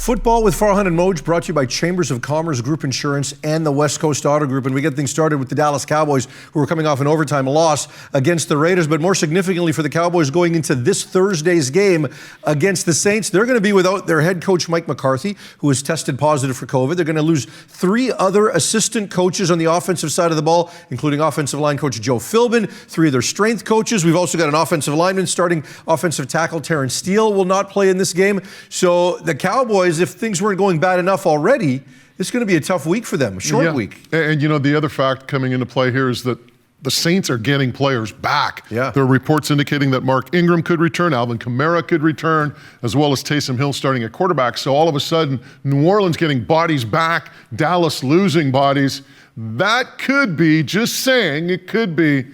Football with Farhan and Moj, brought to you by Chambers of Commerce Group Insurance and the West Coast Auto Group. And we get things started with the Dallas Cowboys, who are coming off an overtime loss against the Raiders. But more significantly for the Cowboys, going into this Thursday's game against the Saints, they're going to be without their head coach, Mike McCarthy, who has tested positive for COVID. They're going to lose 3 other assistant coaches on the offensive side of the ball, including offensive line coach Joe Philbin, 3 of their strength coaches. We've also got an offensive lineman, starting offensive tackle Terrence Steele will not play in this game. So the Cowboys, if things weren't going bad enough already, it's going to be a tough week for them, a short week. And you know, the other fact coming into play here is that the Saints are getting players back. Yeah. There are reports indicating that Mark Ingram could return, Alvin Kamara could return, as well as Taysom Hill starting at quarterback. So all of a sudden, New Orleans getting bodies back, Dallas losing bodies. That could be, just saying, it could be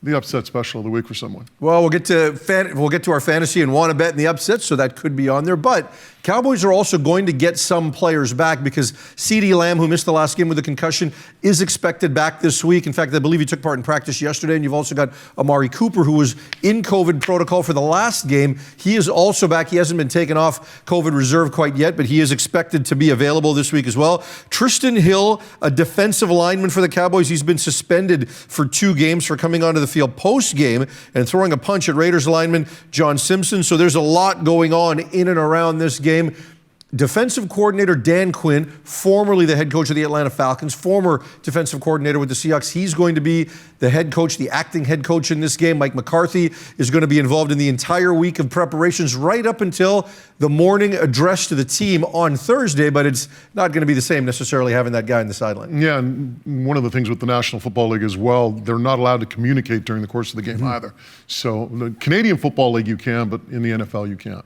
the upset special of the week for someone. Well, we'll get to our fantasy and want to bet in the upset, so that could be on there. But Cowboys are also going to get some players back because CeeDee Lamb, who missed the last game with a concussion, is expected back this week. In fact, I believe he took part in practice yesterday. And you've also got Amari Cooper, who was in COVID protocol for the last game. He is also back. He hasn't been taken off COVID reserve quite yet, but he is expected to be available this week as well. Tristan Hill, a defensive lineman for the Cowboys, he's been suspended for 2 games for coming onto the field post-game and throwing a punch at Raiders lineman John Simpson. So there's a lot going on in and around this game. Defensive coordinator Dan Quinn, formerly the head coach of the Atlanta Falcons, former defensive coordinator with the Seahawks, he's going to be the head coach, the acting head coach in this game. Mike McCarthy is going to be involved in the entire week of preparations right up until the morning address to the team on Thursday, but it's not going to be the same necessarily having that guy on the sideline. Yeah, and one of the things with the National Football League as well, they're not allowed to communicate during the course of the game either. So the Canadian Football League you can, but in the NFL you can't.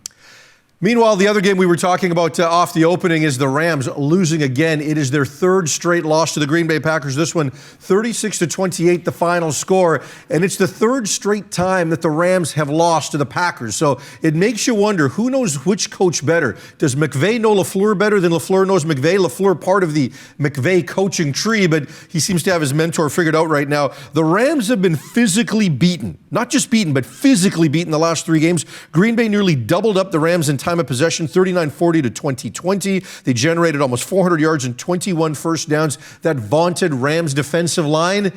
Meanwhile, the other game we were talking about off the opening is the Rams losing again. It is their 3rd straight loss to the Green Bay Packers. This one, 36-28, the final score. And it's the 3rd straight time that the Rams have lost to the Packers. So it makes you wonder, who knows which coach better? Does McVay know LaFleur better than LaFleur knows McVay? LaFleur part of the McVay coaching tree, but he seems to have his mentor figured out right now. The Rams have been physically beaten. Not just beaten, but physically beaten the last 3 games. Green Bay nearly doubled up the Rams in time of possession, 39-40 to 2020. They generated almost 400 yards and 21 first downs. That vaunted Rams defensive line,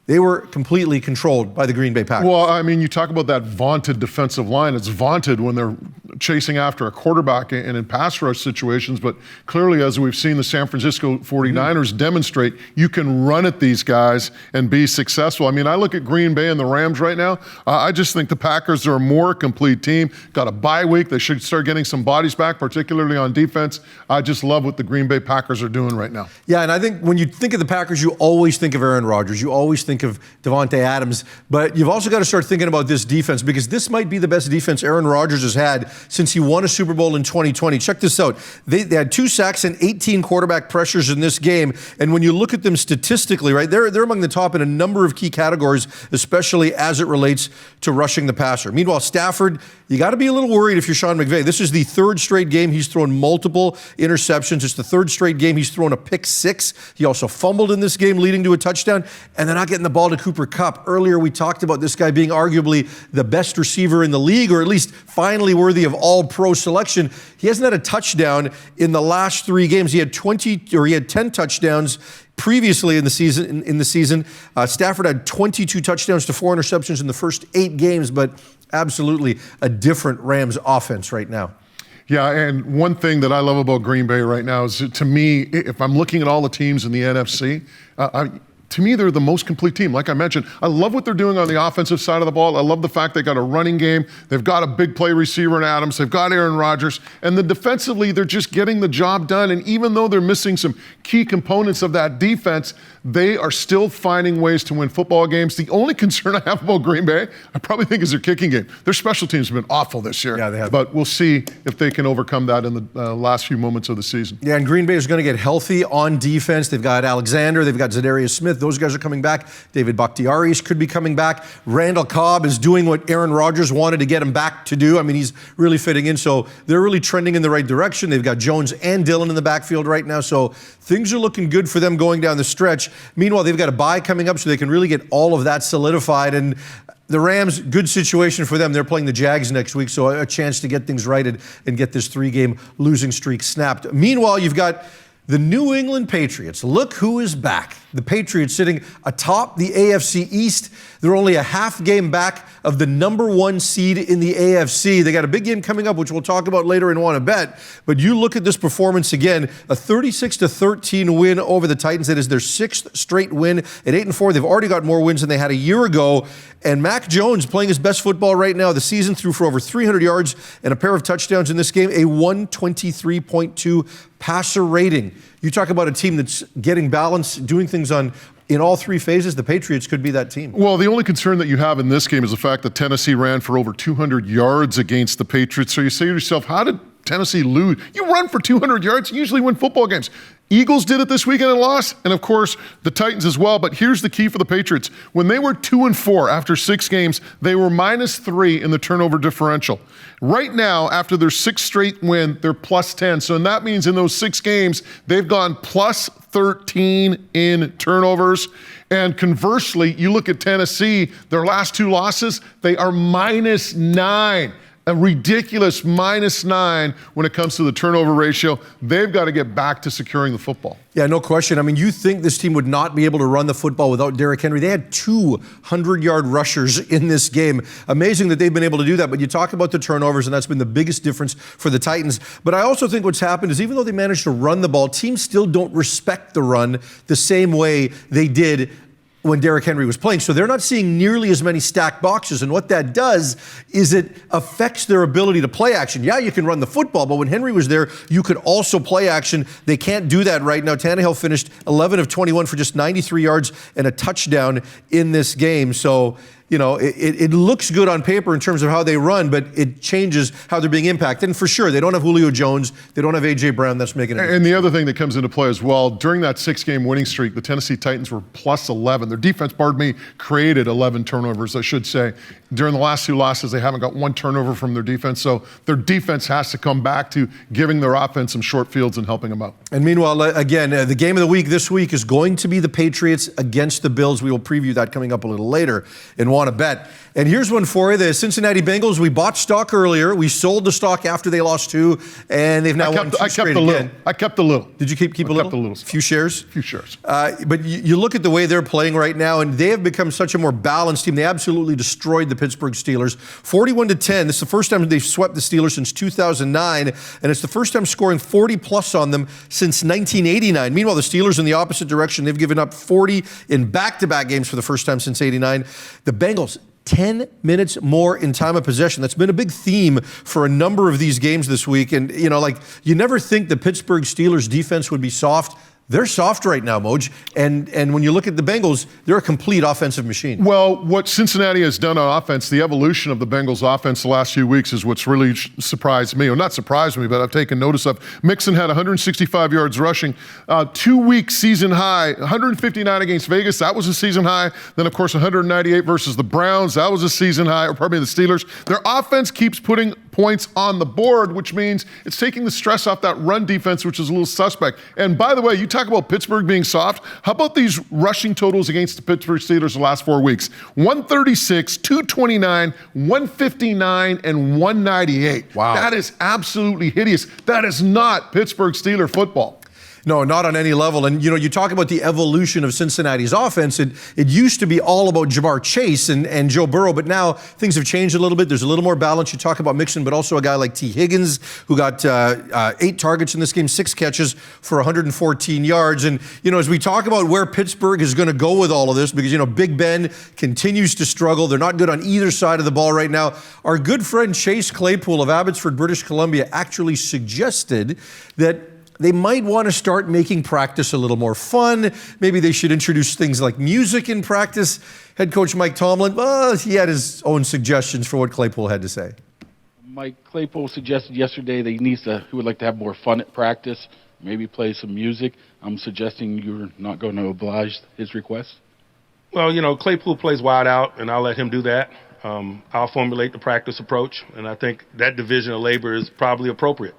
they were completely controlled by the Green Bay Packers. Well, I mean, you talk about that vaunted defensive line. It's vaunted when they're chasing after a quarterback and in pass rush situations, but clearly, as we've seen the San Francisco 49ers demonstrate, you can run at these guys and be successful. I mean, I look at Green Bay and the Rams right now. I just think the Packers are a more complete team. Got a bye week. They should start getting some bodies back, particularly on defense. I just love what the Green Bay Packers are doing right now. Yeah, and I think when you think of the Packers, you always think of Aaron Rodgers. You always think of Davante Adams, but you've also got to start thinking about this defense, because this might be the best defense Aaron Rodgers has had since he won a Super Bowl in 2020. Check this out. They had 2 sacks and 18 quarterback pressures in this game, and when you look at them statistically, right, they're among the top in a number of key categories, especially as it relates to rushing the passer. Meanwhile, Stafford, you got to be a little worried if you're Sean McVay. This is the 3rd straight game he's thrown multiple interceptions. It's the 3rd straight game he's thrown a pick 6. He also fumbled in this game, leading to a touchdown, and they're not getting the ball to Cooper Kupp. Earlier, we talked about this guy being arguably the best receiver in the league, or at least finally worthy of all-pro selection. He hasn't had a touchdown in the last 3 games. He had 10 touchdowns previously in the season. Stafford had 22 touchdowns to 4 interceptions in the first 8 games, but absolutely a different Rams offense right now. Yeah, and one thing that I love about Green Bay right now is, to me, if I'm looking at all the teams in the NFC, to me, they're the most complete team. Like I mentioned, I love what they're doing on the offensive side of the ball. I love the fact they got a running game. They've got a big play receiver in Adams. They've got Aaron Rodgers. And then defensively, they're just getting the job done. And even though they're missing some key components of that defense, they are still finding ways to win football games. The only concern I have about Green Bay, I probably think, is their kicking game. Their special teams have been awful this year. Yeah, they have. But we'll see if they can overcome that in the last few moments of the season. Yeah, and Green Bay is going to get healthy on defense. They've got Alexander. They've got Zadarius Smith. Those guys are coming back. David Bakhtiari could be coming back. Randall Cobb is doing what Aaron Rodgers wanted to get him back to do. I mean, he's really fitting in. So they're really trending in the right direction. They've got Jones and Dillon in the backfield right now. So things are looking good for them going down the stretch. Meanwhile, they've got a bye coming up, so they can really get all of that solidified. And The Rams, good situation for them. They're playing the Jags next week, so a chance to get things righted and get this 3-game losing streak snapped. Meanwhile, you've got the New England Patriots. Look who is back. The Patriots sitting atop the AFC East. They're only a half game back of the #1 seed in the AFC. They got a big game coming up, which we'll talk about later in Want to Bet. But you look at this performance again, a 36-13 win over the Titans. That is their 6th straight win at 8-4. They've already got more wins than they had a year ago. And Mac Jones playing his best football right now. The season threw for over 300 yards and a pair of touchdowns in this game, a 123.2 passer rating. You talk about a team that's getting balance, doing things in all 3 phases. The Patriots could be that team. Well, the only concern that you have in this game is the fact that Tennessee ran for over 200 yards against the Patriots. So you say to yourself, how did Tennessee lose? You run for 200 yards, you usually win football games. Eagles did it this weekend and lost, and of course, the Titans as well. But here's the key for the Patriots. When they were 2-4 after 6 games, they were -3 in the turnover differential. Right now, after their 6th straight win, they're +10. So that means in those 6 games, they've gone +13 in turnovers. And conversely, you look at Tennessee, their last 2 losses, they are -9. A ridiculous -9 when it comes to the turnover ratio. They've got to get back to securing the football. Yeah, no question. I mean, you think this team would not be able to run the football without Derrick Henry. They had 2 100-yard rushers in this game. Amazing that they've been able to do that. But you talk about the turnovers, and that's been the biggest difference for the Titans. But I also think what's happened is even though they managed to run the ball, teams still don't respect the run the same way they did when Derrick Henry was playing. So they're not seeing nearly as many stacked boxes. And what that does is it affects their ability to play action. Yeah, you can run the football, but when Henry was there, you could also play action. They can't do that right now. Tannehill finished 11 of 21 for just 93 yards and a touchdown in this game. So, you know, it looks good on paper in terms of how they run, but it changes how they're being impacted. And for sure, they don't have Julio Jones. They don't have A.J. Brown. That's making it. And the other thing that comes into play as well, during that 6-game winning streak, the Tennessee Titans were +11. Their defense, created 11 turnovers, I should say. During the last 2 losses, they haven't got 1 turnover from their defense. So their defense has to come back to giving their offense some short fields and helping them out. And meanwhile, again, the game of the week this week is going to be the Patriots against the Bills. We will preview that coming up a little later in Want to Bet. And here's one for you. The Cincinnati Bengals, we bought stock earlier. We sold the stock after they lost 2, and they've now won 2 straight again. I kept a little. Did you keep a little? I kept a little. Few shares? Few shares. But you look at the way they're playing right now, and they have become such a more balanced team. They absolutely destroyed the Pittsburgh Steelers. 41-10. This is the first time they've swept the Steelers since 2009, and it's the first time scoring 40-plus on them since 1989. Meanwhile, the Steelers in the opposite direction. They've given up 40 in back-to-back games for the first time since 89. The Bengals, 10 minutes more in time of possession. That's been a big theme for a number of these games this week. And, you know, like, you never think the Pittsburgh Steelers defense would be soft. They're soft right now, Moj. And when you look at the Bengals, they're a complete offensive machine. Well, what Cincinnati has done on offense, the evolution of the Bengals offense the last few weeks is what's really surprised me. Well, not surprised me, but I've taken notice of. Mixon had 165 yards rushing, 2-week season high, 159 against Vegas. That was a season high. Then, of course, 198 versus the Browns. That was a season high, or pardon me, the Steelers. Their offense keeps putting points on the board, which means it's taking the stress off that run defense, which is a little suspect. And by the way, you talk about Pittsburgh being soft. How about these rushing totals against the Pittsburgh Steelers the last 4 weeks? 136, 229, 159, and 198. Wow. That is absolutely hideous. That is not Pittsburgh Steeler football. No, not on any level. And, you know, you talk about the evolution of Cincinnati's offense. It used to be all about Jamar Chase and Joe Burrow, but now things have changed a little bit. There's a little more balance. You talk about Mixon, but also a guy like T. Higgins, who got 8 targets in this game, 6 catches for 114 yards. And, you know, as we talk about where Pittsburgh is going to go with all of this, because, you know, Big Ben continues to struggle. They're not good on either side of the ball right now. Our good friend Chase Claypool of Abbotsford, British Columbia, actually suggested that they might want to start making practice a little more fun. Maybe they should introduce things like music in practice. Head coach Mike Tomlin, he had his own suggestions for what Claypool had to say. Mike Claypool suggested yesterday that he would like to have more fun at practice, maybe play some music. I'm suggesting you're not going to oblige his request. Well, you know, Claypool plays wide out, and I'll let him do that. I'll formulate the practice approach, and I think that division of labor is probably appropriate.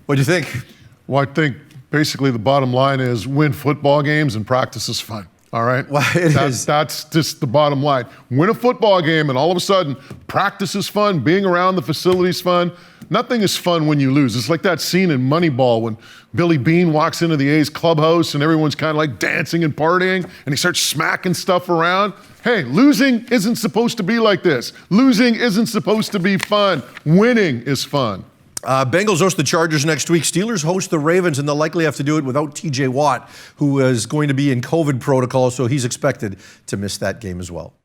What do you think? Well, I think basically the bottom line is win football games and practice is fun. All right? Well, it is. That's just the bottom line. Win a football game and all of a sudden practice is fun, being around the facility's fun. Nothing is fun when you lose. It's like that scene in Moneyball when Billy Bean walks into the A's clubhouse and everyone's kind of like dancing and partying and he starts smacking stuff around. Hey, losing isn't supposed to be like this. Losing isn't supposed to be fun. Winning is fun. Bengals host the Chargers next week. Steelers host the Ravens, and they'll likely have to do it without TJ Watt, who is going to be in COVID protocol, so he's expected to miss that game as well.